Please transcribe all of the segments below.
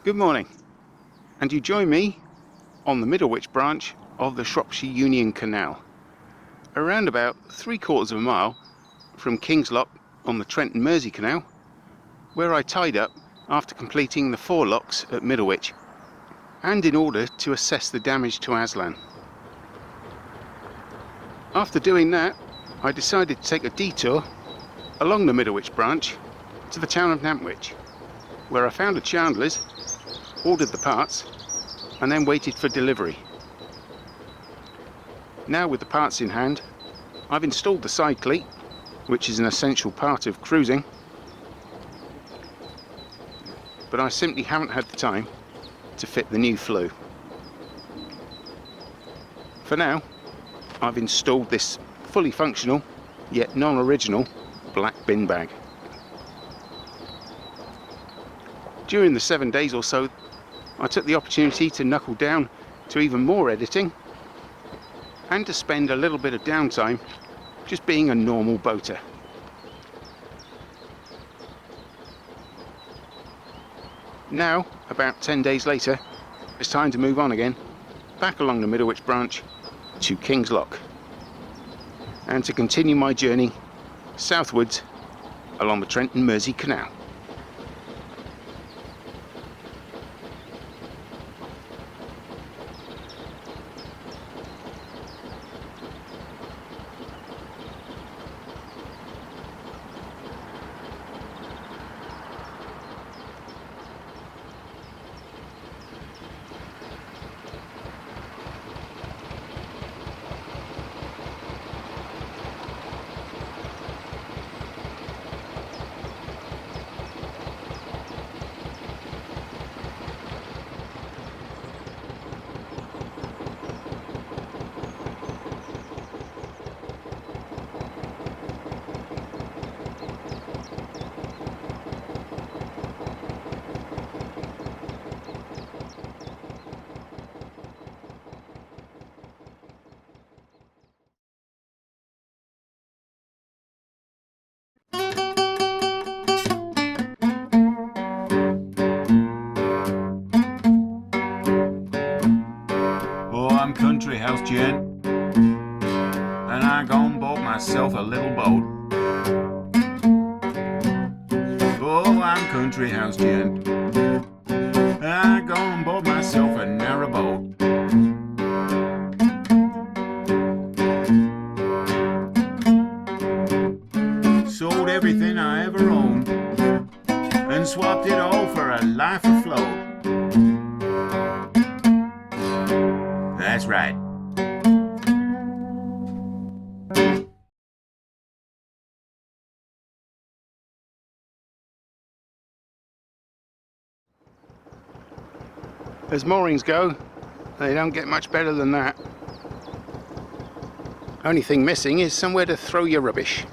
Good morning, and you join me on the Middlewich branch of the Shropshire Union Canal, around about 3/4 of a mile from King's Lock on the Trent Mersey Canal, where I tied up after completing the 4 locks at Middlewich, and in order to assess the damage to Aslan. After doing that, I decided to take a detour along the Middlewich branch to the town of Nantwich, where I found a chandler's, ordered the parts, and then waited for delivery. Now with the parts in hand, I've installed the side cleat, which is an essential part of cruising, but I simply haven't had the time to fit the new flue. For now, I've installed this fully functional, yet non-original, black bin bag. During the 7 days or so, I took the opportunity to knuckle down to even more editing and to spend a little bit of downtime just being a normal boater. Now, about 10 days later, it's time to move on again, back along the Middlewich branch to King's Lock, and to continue my journey southwards along the Trent and Mersey Canal. I'm country house gent, and I gone bought myself a little boat. Oh, I'm country house gent, and I gone bought myself a narrowboat. Sold everything I ever owned and swapped it all for a life afloat. That's right. As moorings go, they don't get much better than that. Only thing missing is somewhere to throw your rubbish.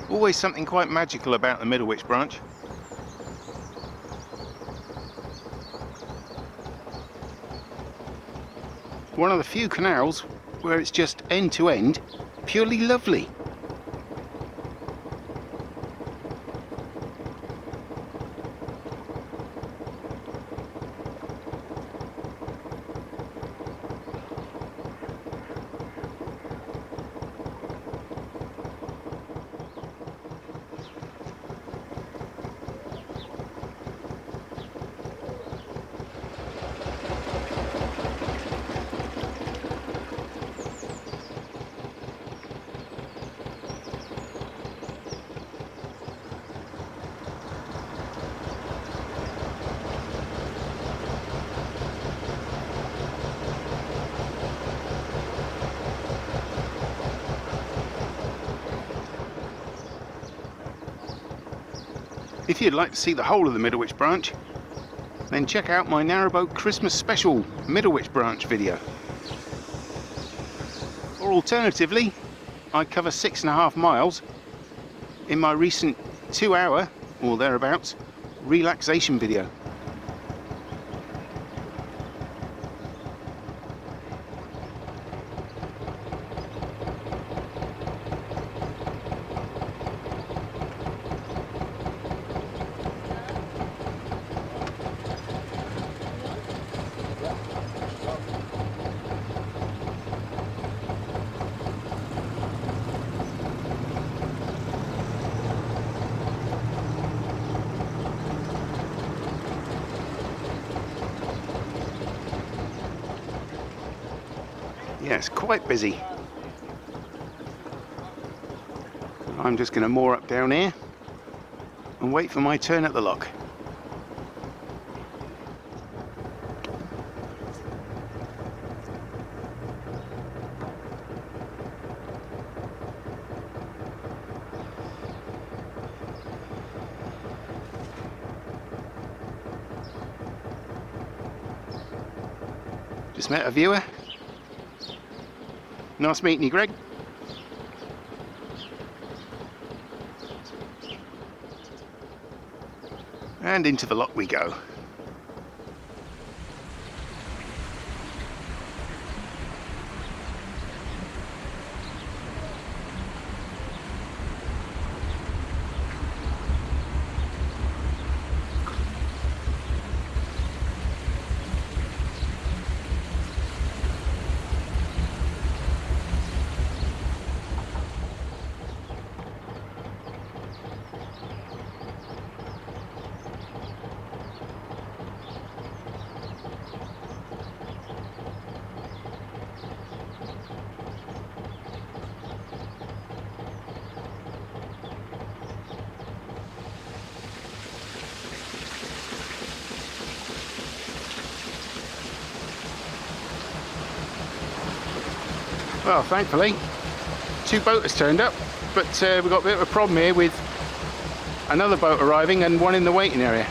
Always something quite magical about the Middlewich branch. One of the few canals where it's just end to end, purely lovely. If you'd like to see the whole of the Middlewich branch, then check out my Narrowboat Christmas special Middlewich branch video. Or alternatively, I cover 6.5 miles in my recent 2-hour, or thereabouts, relaxation video. Yeah, it's quite busy. I'm just going to moor up down here and wait for my turn at the lock. Just met a viewer. Nice meeting you, Greg. And into the lock we go. Well, thankfully, 2 boaters turned up, but we've got a bit of a problem here with another boat arriving and one in the waiting area.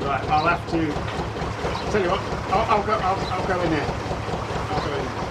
Right, I'll have to tell you what. I'll go in there. I'll go in there.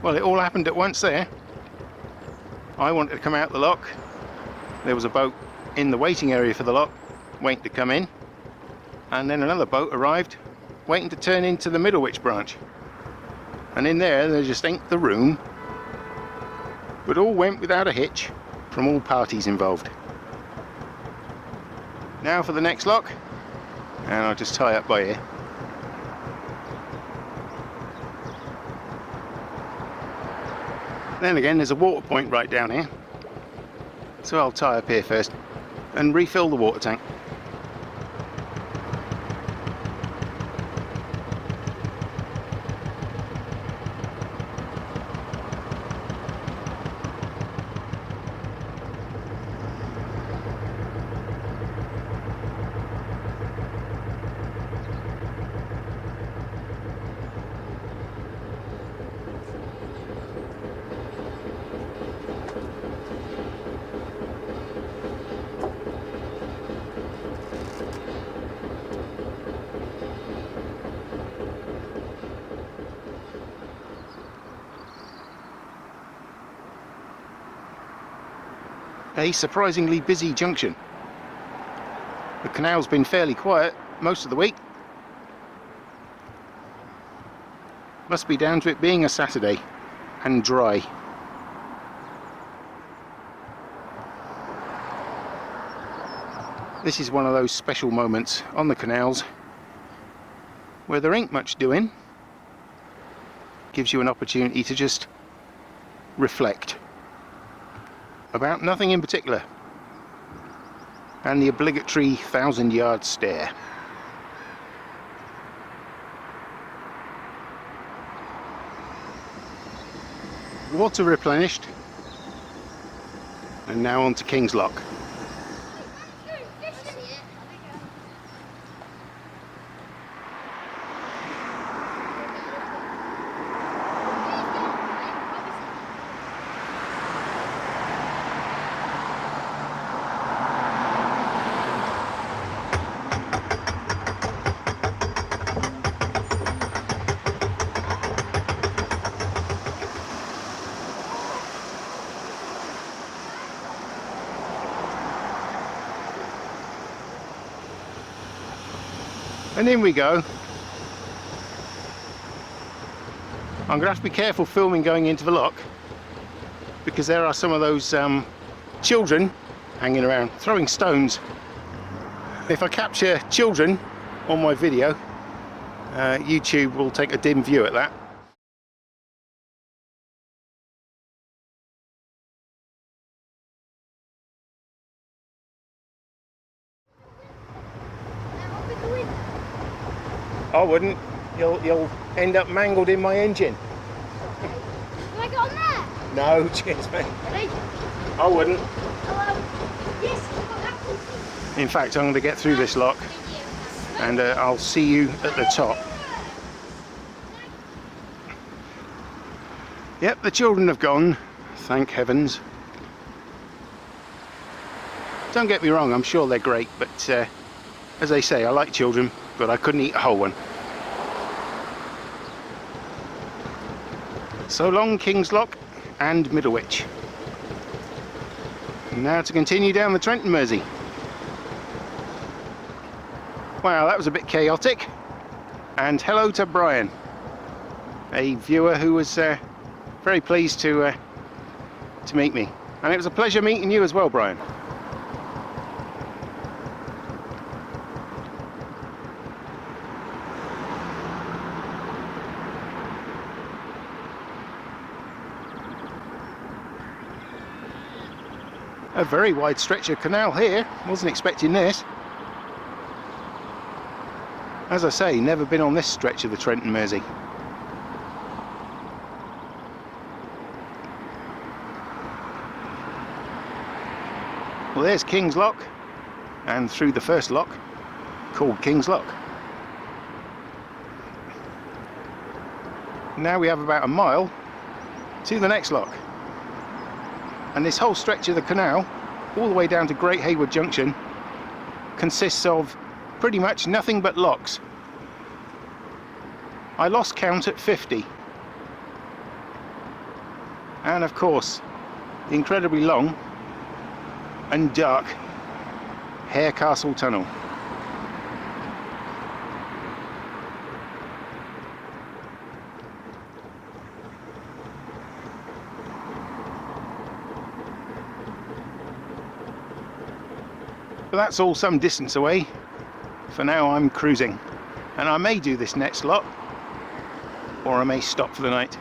Well, it all happened at once there. I wanted to come out the lock. There was a boat in the waiting area for the lock, waiting to come in. And then another boat arrived, waiting to turn into the Middlewich branch. And in there just ain't the room. But all went without a hitch from all parties involved. Now for the next lock, and I'll just tie up by here. Then again, there's a water point right down here, so I'll tie up here first and refill the water tank. A surprisingly busy junction. The canal's been fairly quiet most of the week. Must be down to it being a Saturday and dry. This is one of those special moments on the canals where there ain't much doing. Gives you an opportunity to just reflect about nothing in particular. And the obligatory 1,000-yard stare. Water replenished, and now on to King's Lock. And in we go. I'm going to have to be careful filming going into the lock, because there are some of those children hanging around throwing stones. If I capture children on my video, YouTube will take a dim view at that. I wouldn't. You'll end up mangled in my engine. Can I get on there? No, cheers, mate. Ready? I wouldn't. Yes, I've got that one. In fact, I'm going to get through this lock, and I'll see you at the top. Yep, the children have gone, thank heavens. Don't get me wrong, I'm sure they're great, but as they say, I like children, but I couldn't eat a whole one. So long, King's Lock and Middlewich. Now to continue down the Trent Mersey. Wow, that was a bit chaotic. And hello to Brian, a viewer who was very pleased to meet me. And it was a pleasure meeting you as well, Brian. A very wide stretch of canal here, wasn't expecting this. As I say, never been on this stretch of the Trent and Mersey. Well, there's King's Lock, and through the first lock, called King's Lock. Now we have about a mile to the next lock. And this whole stretch of the canal, all the way down to Great Hayward Junction, consists of pretty much nothing but locks. I lost count at 50. And of course, the incredibly long and dark Harecastle Tunnel. But that's all some distance away. For now I'm cruising, and I may do this next lot, or I may stop for the night.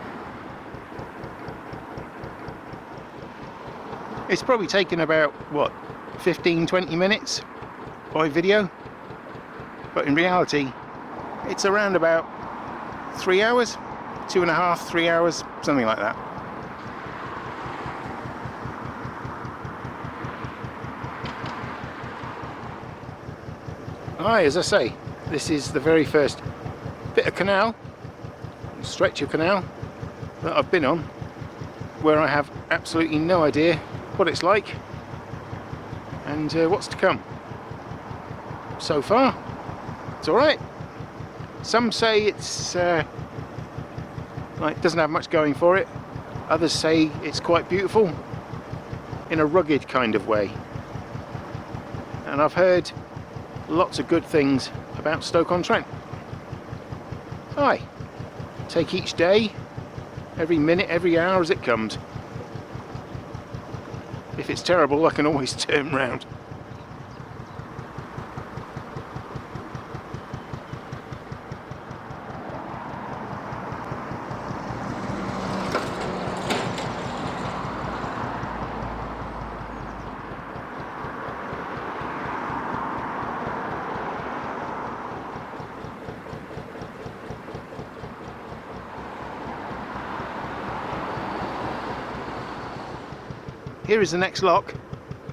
It's probably taken about, what, 15-20 minutes by video, but in reality it's around about 3 hours, 2.5, 3 hours, something like that. Aye, as I say, this is the very first bit of canal, stretch of canal, that I've been on, where I have absolutely no idea what it's like and what's to come. So far, it's alright. Some say it's like doesn't have much going for it. Others say it's quite beautiful in a rugged kind of way. And I've heard lots of good things about Stoke-On-Trent. Aye, take each day, every minute, every hour as it comes. If it's terrible, I can always turn round. here is the next lock,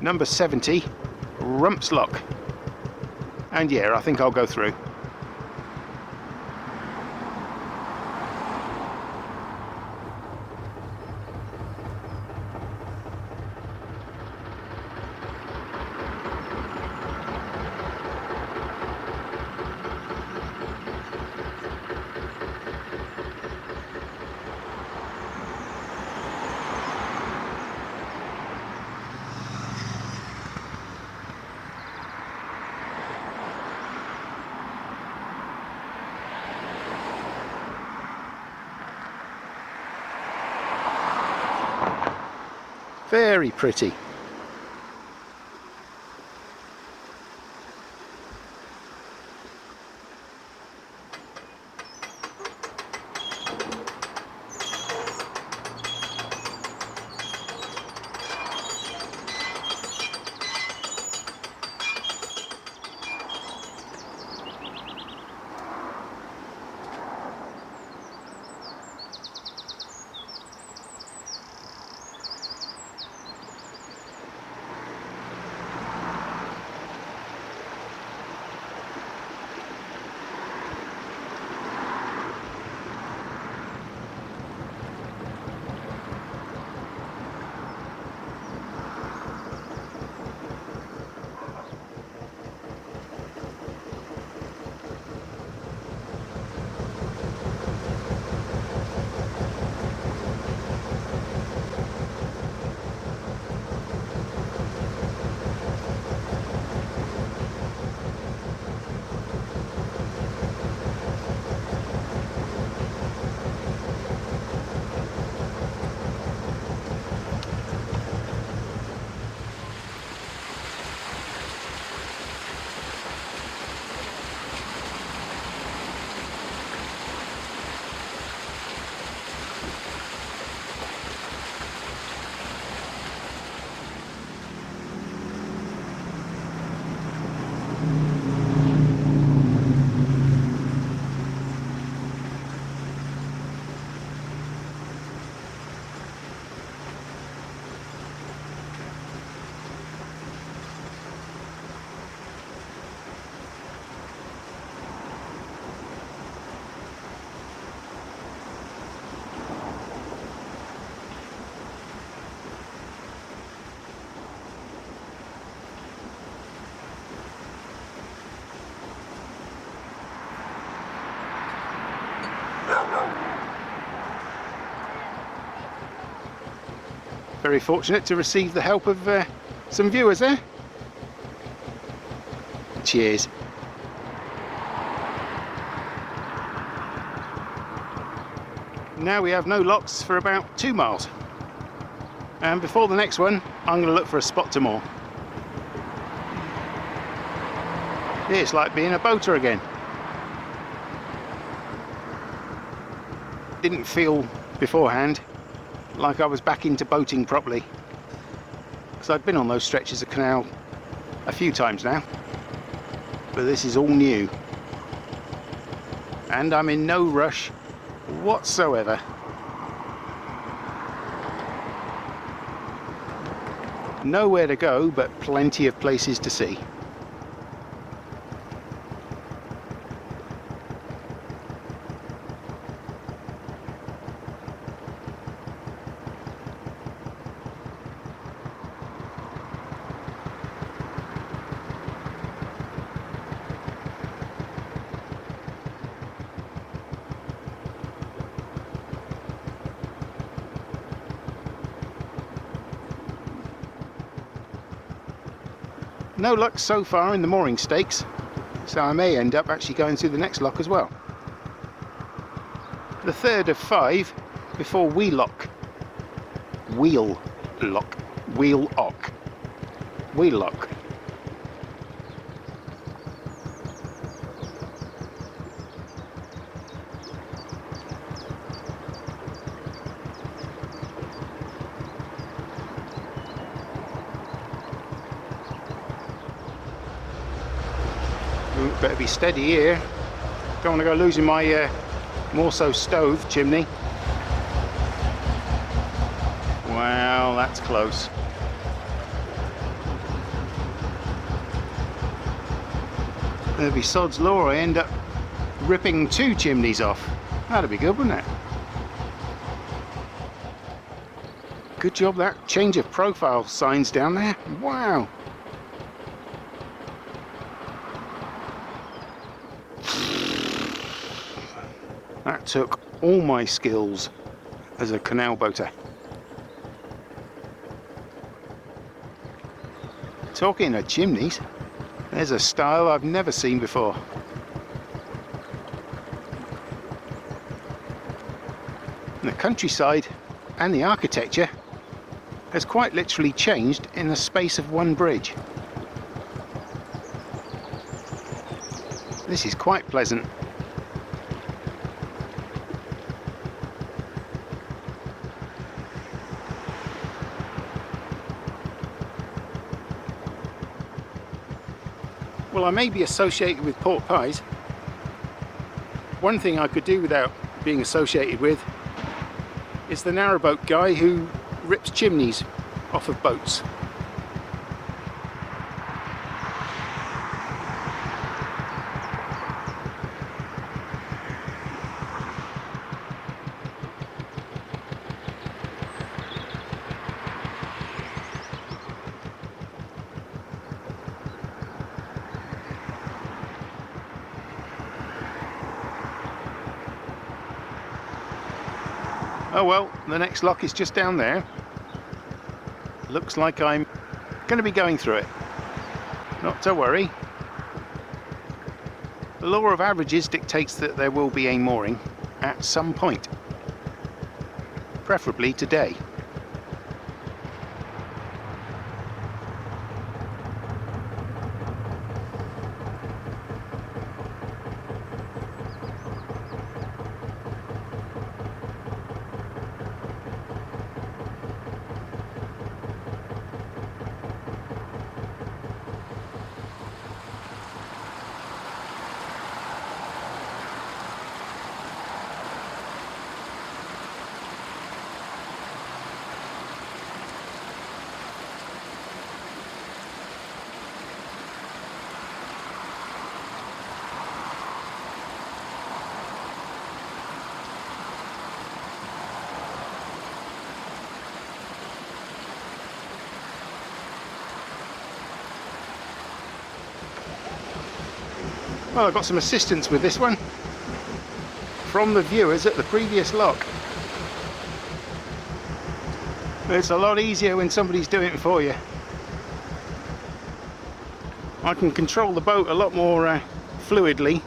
number 70, Rumps Lock. And yeah, I think I'll go through. Very pretty. Very fortunate to receive the help of some viewers there. Cheers. Now we have no locks for about 2 miles. And before the next one, I'm going to look for a spot to moor. Yeah, it's like being a boater again. Didn't feel beforehand like I was back into boating properly, because I'd been on those stretches of canal a few times now, but this is all new, and I'm in no rush whatsoever. Nowhere to go, but plenty of places to see. No luck so far in the mooring stakes, so I may end up actually going through the next lock as well. The third of 5 before Wheelock. Wheel Lock. Wheel-ock. Wheel-lock. Better be steady here. Don't want to go losing my more so stove chimney. Wow, that's close. There'll be sod's law I end up ripping 2 chimneys off. That'd be good, wouldn't it? Good job that change of profile sign's down there. Wow. That took all my skills as a canal boater. Talking of chimneys, there's a style I've never seen before. The countryside and the architecture has quite literally changed in the space of one bridge. This is quite pleasant. Well, I may be associated with pork pies. One thing I could do without being associated with is the narrowboat guy who rips chimneys off of boats. Oh well, the next lock is just down there. Looks like I'm going to be going through it. Not to worry. The law of averages dictates that there will be a mooring at some point. Preferably today. Well, I've got some assistance with this one from the viewers at the previous lock. It's a lot easier when somebody's doing it for you. I can control the boat a lot more fluidly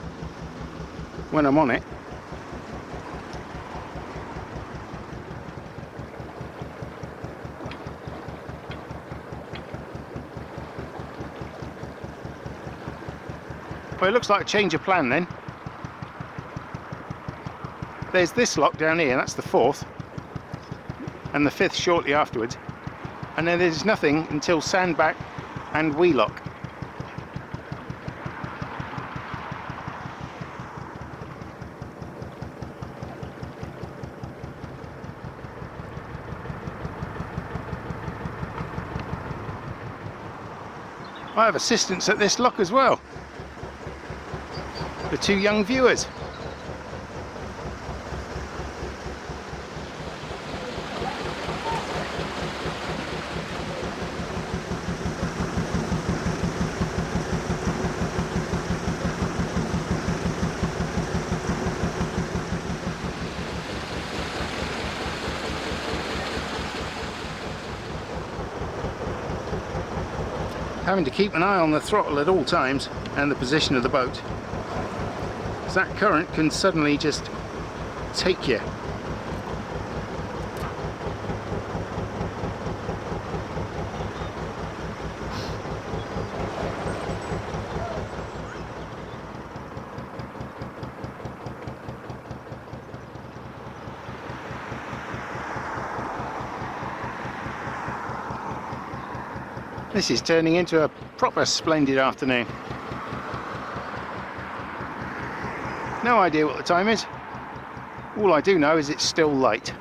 when I'm on it. Well, it looks like a change of plan then. There's this lock down here, that's the 4th, and the 5th shortly afterwards, and then there's nothing until Sandback and Wheelock. I have assistance at this lock as well. The 2 young viewers. Having to keep an eye on the throttle at all times and the position of the boat. That current can suddenly just take you. This is turning into a proper splendid afternoon. No idea what the time is. All I do know is it's still light.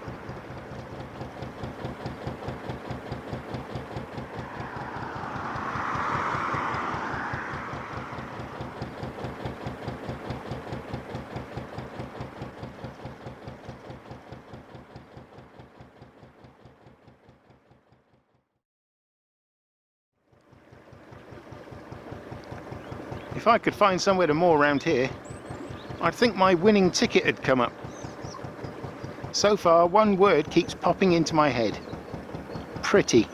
If I could find somewhere to moor around here, I'd think my winning ticket had come up. So far, one word keeps popping into my head. Pretty.